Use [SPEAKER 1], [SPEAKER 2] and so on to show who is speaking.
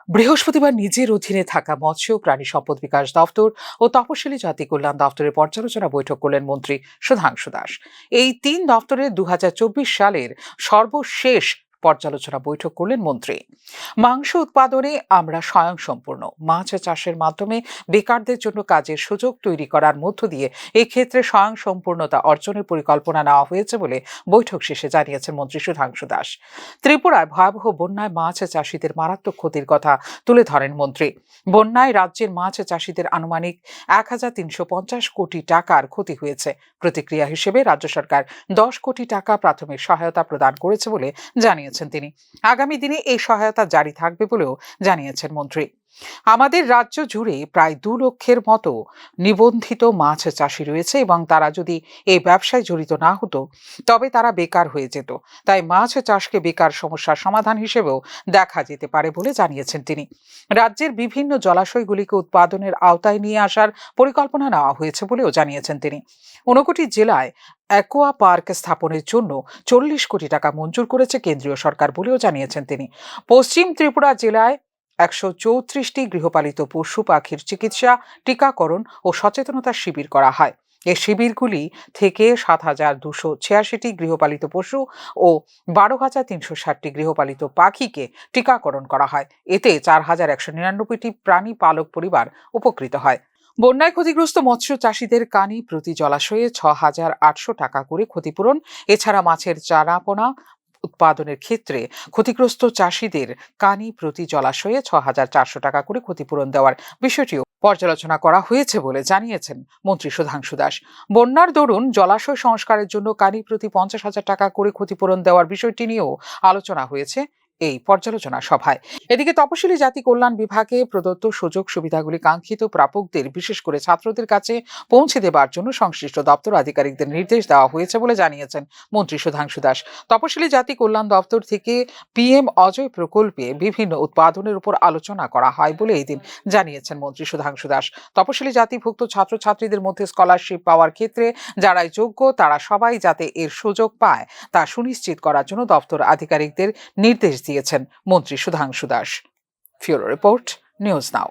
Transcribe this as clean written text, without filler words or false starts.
[SPEAKER 1] বৃহস্পতিবার নিজের অধীনে থাকা মৎস্য ও প্রাণী সম্পদ বিকাশ দপ্তর ও তপশিলি জাতি কল্যাণ দপ্তরের পর্যালোচনা বৈঠক করলেন মন্ত্রী সুধাংশু দাস। এই তিন দপ্তরের 2024 সালের সর্বশেষ পর্যালোচনা বৈঠক করলেন মন্ত্রী। মাংস উৎপাদনে আমরা স্বয়ংসম্পূর্ণ। মাছ চাষের মাধ্যমে বেকারদের জন্য কাজের সুযোগ তৈরি করার মধ্য দিয়ে এক্ষেত্রে স্বয়ংসম্পূর্ণতা অর্জনের পরিকল্পনা নেওয়া হয়েছে বলে বৈঠক শেষে জানিয়েছেন মন্ত্রী সুধাংশু দাস। ত্রিপুরায় ভয়াবহ বন্যায় মাছ চাষিদের মারাত্মক ক্ষতির কথা তুলে ধরেন মন্ত্রী। বন্যায় রাজ্যের মাছ চাষিদের আনুমানিক 1350 কোটি টাকার ক্ষতি হয়েছে। প্রতিক্রিয়া হিসেবে রাজ্য সরকার 10 কোটি টাকা প্রাথমিক সহায়তা প্রদান করেছে বলে জানিয়েছেন তিনি। আগামী দিনে এই সহায়তা জারি থাকবে বলেও জানিয়েছেন মন্ত্রী। আমাদের রাজ্য জুড়ে প্রায় 2 লক্ষের মতো নিবন্ধিত মাছ চাষি রয়েছে এবং তারা যদি এই ব্যবসায় জড়িত না হতো তবে তারা বেকার হয়ে যেত। তাই মাছ চাষকে বেকার সমস্যার সমাধান হিসেবেও দেখা যেতে পারে বলে জানিয়েছেন তিনি। রাজ্যের বিভিন্ন জলাশয়গুলিকে উৎপাদনের আওতায় নিয়ে আসার পরিকল্পনা নেওয়া হয়েছে বলেও জানিয়েছেন তিনি। 59 জেলায় অ্যাকোয়া পার্ক স্থাপনের জন্য 40 কোটি টাকা মঞ্জুর করেছে কেন্দ্রীয় সরকার বলেও জানিয়েছেন তিনি। পশ্চিম ত্রিপুরা জেলায় 134টি গৃহপালিত পশু পাখির চিকিৎসা, টিকাকরণ ও সচেতনতা শিবির করা হয়। এই শিবিরগুলি থেকে 7,286টি গৃহপালিত পশু ও 12,360টি গৃহপালিত পাখিকে টিকাকরণ করা হয়। এতে 4,199টি প্রাণী পালক পরিবার উপকৃত হয়। বন্যায় ক্ষতিগ্রস্ত মৎস্য চাষিদের কানি প্রতি জলাশয়ে 6,800 টাকা করে ক্ষতিপূরণ, এছাড়া মাছের চারাপোনা উৎপাদনের ক্ষেত্রে ক্ষতিগ্রস্ত চাষিদের কানি প্রতি জলাশয়ে 6,400 টাকা করে ক্ষতিপূরণ দেওয়ার বিষয়টিও পর্যালোচনা করা হয়েছে বলে জানিয়েছেন মন্ত্রী সুধাংশু দাস। বন্যার দরুন জলাশয় সংস্কারের জন্য কানি প্রতি 50,000 টাকা করে ক্ষতিপূরণ দেওয়ার বিষয়টি নিয়েও আলোচনা হয়েছে এই পর্যালোচনা সভায়। এদিকে তপশিলি জাতি কল্যাণ বিভাগে প্রদত্ত সুযোগ সুবিধাগুলি কাঙ্ক্ষিত প্রাপকদের, বিশেষ করে ছাত্রদের কাছে পৌঁছে দেবার জন্য সংশ্লিষ্ট দপ্তর আধিকারিকদের নির্দেশ দেওয়া হয়েছে বলে জানিয়েছেন মন্ত্রী সুধাংশু দাস। তপশিলি জাতি কল্যাণ দপ্তর থেকে PM অজয় প্রকল্পে বিভিন্ন উৎপাদনের উপর আলোচনা করা হয় বলে এই দিন জানিয়েছেন মন্ত্রী সুধাংশু দাস। তপশিলি জাতিভুক্ত ছাত্রছাত্রীদের মধ্যে স্কলারশিপ পাওয়ার ক্ষেত্রে যারাই যোগ্য তারা সবাই যাতে এর সুযোগ পায় তা সুনিশ্চিত করার জন্য দপ্তর আধিকারিকদের নির্দেশ দিয়েছেন মন্ত্রী Sudhanshu Das. Bureau report, news নাও।